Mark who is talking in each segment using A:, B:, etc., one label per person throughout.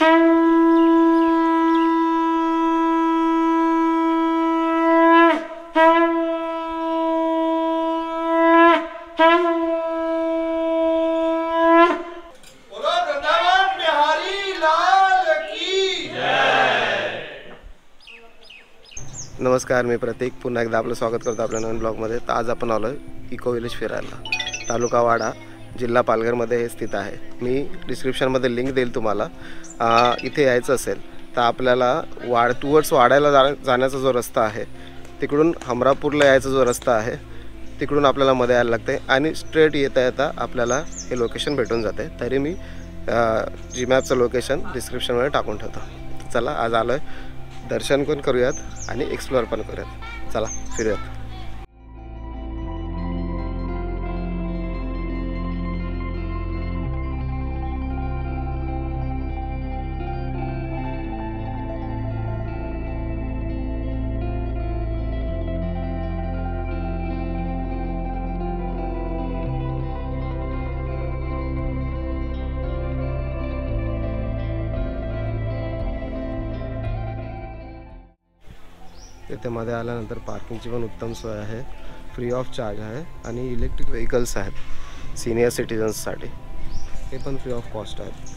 A: नमस्कार, मी प्रतीक पुन्हा एकदा आपलं स्वागत करतो आपल्या नवीन ब्लॉगमध्ये। तर आज आपण आलो इको विलेज फिरायला। तालुका वाडा, जिल्हा पालघरमध्ये हे स्थित आहे। मी डिस्क्रिप्शनमध्ये लिंक देईल तुम्हाला। इथे यायचं असेल तर आपल्याला वाड्याला जाण्याचा जो रस्ता आहे, तिकडून हमरापूरला यायचा जो रस्ता आहे, तिकडून आपल्याला मध्ये यायला लागते आणि स्ट्रेट येता येता आपल्याला हे लोकेशन भेटून जाते। तरी मी जी मॅपचं लोकेशन डिस्क्रिप्शनमध्ये टाकून ठेवतो। चला, आज आलो आहे, दर्शन पण करूयात आणि एक्सप्लोअर पण करूयात। चला फिरूयात। इथे मध्ये आल्यानंतर पार्किंगची पण उत्तम सोय आहे, फ्री ऑफ चार्ज आहे आणि इलेक्ट्रिक व्हेकल्स आहेत सिनियर सिटीजन्ससाठी, हे पण फ्री ऑफ कॉस्ट आहेत।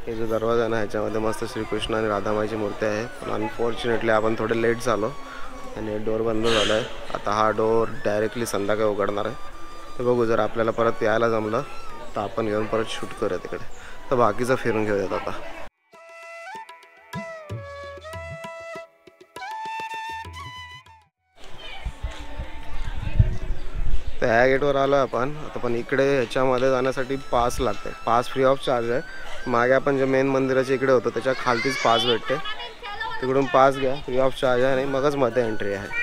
A: हे जो दरवाजा आहे ना, ह्याच्यामध्ये मस्त श्रीकृष्ण आणि राधामाईची मूर्ती आहे। पण अनफॉर्च्युनेटली आपण थोडे लेट झालो आणि डोर बंद झाला आहे। आता हा डोर डायरेक्टली संध्याकाळी उघडणार आहे। तर बघू, जर आपल्याला परत यायला जमलं तर आपण येऊन परत शूट करूया तिकडे। तर बाकीचं फिरून घेऊयात आता। तर ह्या गेटवर आलो आहे आपण आता। पण इकडे ह्याच्यामध्ये जाण्यासाठी पास लागते। पास फ्री ऑफ चार्ज आहे। मागे आपण जे मेन मंदिराच्या इकडे होतो त्याच्या खालतीच पास भेटते, तिकडून पास घ्या, फ्री ऑफ चार्ज आहे आणि मगच मध्ये एंट्री आहे।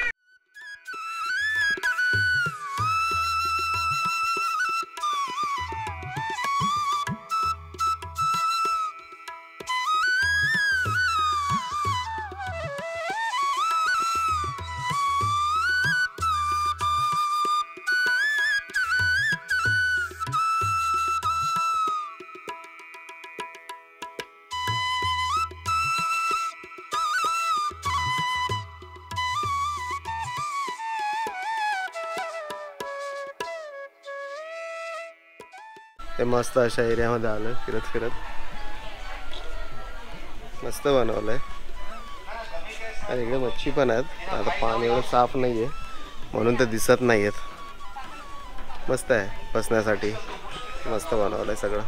A: ते मस्त अशा एरियामध्ये आलं फिरत फिरत, मस्त बनवलं आहे। आणि इकडे मच्छी पण आहेत। आता पाणी एवढं साफ नाही आहे म्हणून ते दिसत नाही आहेत। मस्त आहे बसण्यासाठी, मस्त बनवलं आहे सगळं।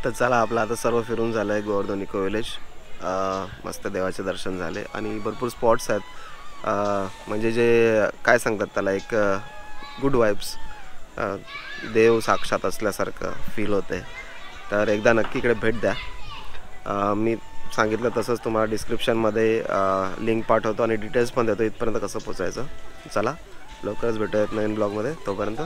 A: तर चला, आपलं आता सर्व फिरून झालं आहे गोवर्धन इको विलेज. मस्त देवाचे दर्शन झाले आणि भरपूर स्पॉट्स आहेत. म्हणजे जे काय सांगतात त्याला, एक गुड वाईब्स, देव साक्षात असल्यासारखं फील होते. तर एकदा नक्की इकडे भेट द्या. मी सांगितलं तसंच तुम्हाला डिस्क्रिप्शनमध्ये लिंक पाठवतो आणि डिटेल्स पण देतो इथपर्यंत कसं पोचायचं. चला, लवकरच भेटूयात नवीन ब्लॉगमध्ये. तोपर्यंत